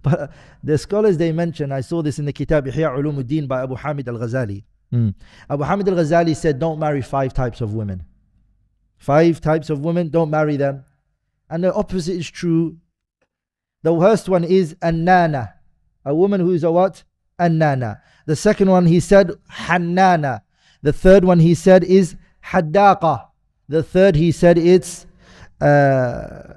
But the scholars, they mention, I saw this in the Kitab Ihya Ulumuddin by Abu Hamid al-Ghazali. Abu Hamid al-Ghazali said, don't marry 5 types of women. 5 types of women, don't marry them. And the opposite is true. The worst one is annana, a woman who is a what? Annana. The second one he said hannana. The third one he said is haddaqa. The third he said it's I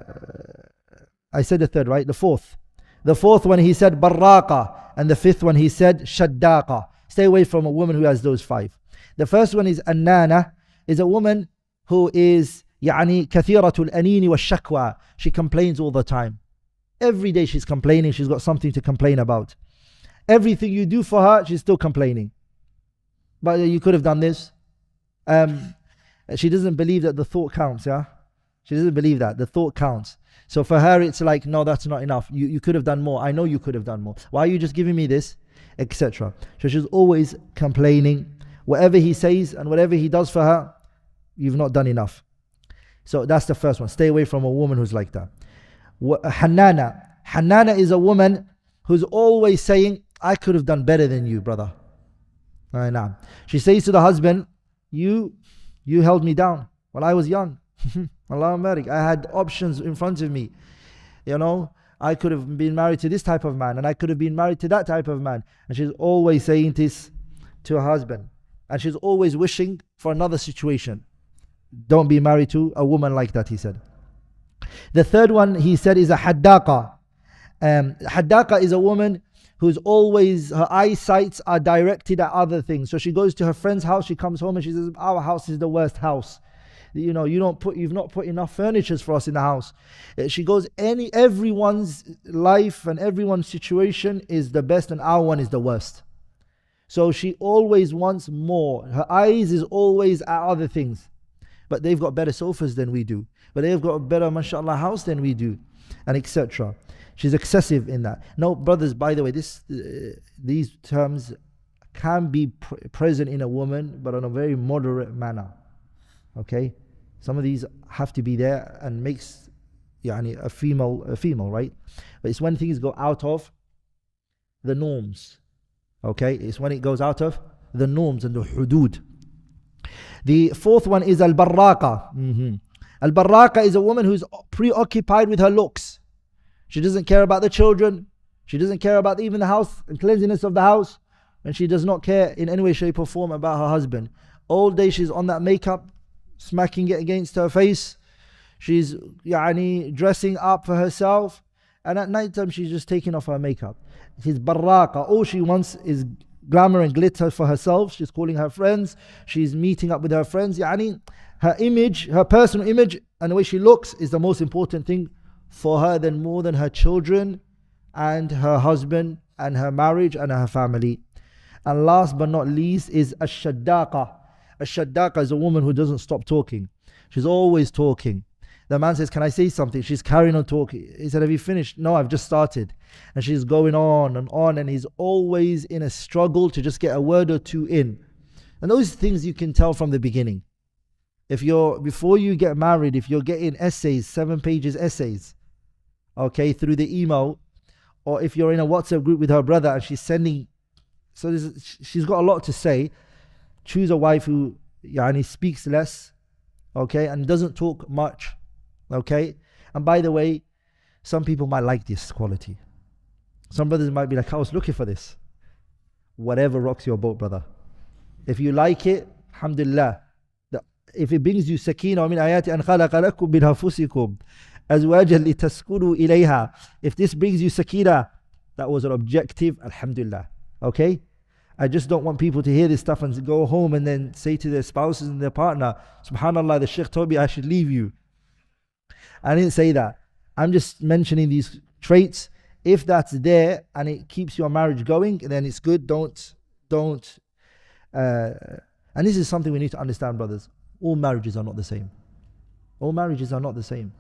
said the third, right? The fourth. The fourth one he said barraqa. And the fifth one he said shaddaqa. Stay away from a woman who has those 5. The first one is annana, is a woman who is يعني كثيرة الأنين والشكوى. She complains all the time. Every day she's complaining. She's got something to complain about. Everything you do for her, she's still complaining. But you could have done this. She doesn't believe that the thought counts, yeah? She doesn't believe that. The thought counts. So for her, it's like, no, that's not enough. You could have done more. I know you could have done more. Why are you just giving me this? Etc. So she's always complaining. Whatever he says and whatever he does for her, you've not done enough. So that's the first one. Stay away from a woman who's like that. Hannana. Hannana is a woman who's always saying, I could have done better than you, brother. She says to the husband, you held me down when I was young. Allahumma barik. I had options in front of me. You know, I could have been married to this type of man, and I could have been married to that type of man. And she's always saying this to her husband. And she's always wishing for another situation. Don't be married to a woman like that, he said. The third one he said is a haddaqa. Haddaqa is a woman who's always, her eyesights are directed at other things. So she goes to her friend's house, she comes home and she says, our house is the worst house. You know, you've not put enough furniture for us in the house. She goes, everyone's life and everyone's situation is the best and our one is the worst. So she always wants more. Her eyes is always at other things. But they've got better sofas than we do. But they've got a better, mashallah, house than we do. And etc. She's excessive in that. No, brothers, by the way, these terms can be present in a woman, but in a very moderate manner. Okay? Some of these have to be there and makes a female, right? But it's when things go out of the norms. Okay? It's when it goes out of the norms and the hudud. The fourth one is al-barraqa. Al-barraqa is a woman who's preoccupied with her looks. She doesn't care about the children. She doesn't care about even the house and cleanliness of the house. And she does not care in any way, shape or form about her husband. All day she's on that makeup, smacking it against her face. She's dressing up for herself. And at night time she's just taking off her makeup. She's barraqa. All she wants is glamour and glitter for herself. She's calling her friends. She's meeting up with her friends. Her image, her personal image and the way she looks is the most important thing for her more than her children and her husband and her marriage and her family. And last but not least is ash-shaddaqa. Ash-shaddaqa is a woman who doesn't stop talking. She's always talking. The man says, can I say something? She's carrying on talking. He said, have you finished? No, I've just started. And she's going on, and he's always in a struggle to just get a word or two in. And those things you can tell from the beginning. Before you get married, if you're getting essays, 7 pages essays, okay, through the email, or if you're in a WhatsApp group with her brother and she's sending, she's got a lot to say, choose a wife who speaks less, okay, and doesn't talk much, okay. And by the way, some people might like this quality. Some brothers might be like, I was looking for this. Whatever rocks your boat, brother. If you like it, alhamdulillah. If it brings you sakina, min ayati an khalaqa lakum min anfusikum azwajan litaskunu ilayha. If this brings you sakina, that was an objective, alhamdulillah. Okay? I just don't want people to hear this stuff and go home and then say to their spouses and their partner, subhanallah, the Shaykh told me I should leave you. I didn't say that. I'm just mentioning these traits. If that's there and it keeps your marriage going, then it's good. And this is something we need to understand, brothers. All marriages are not the same. All marriages are not the same.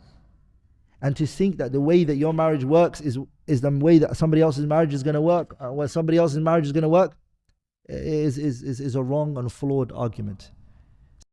And to think that the way that your marriage works is the way that somebody else's marriage is going to work, or somebody else's marriage is going to work, is a wrong and flawed argument.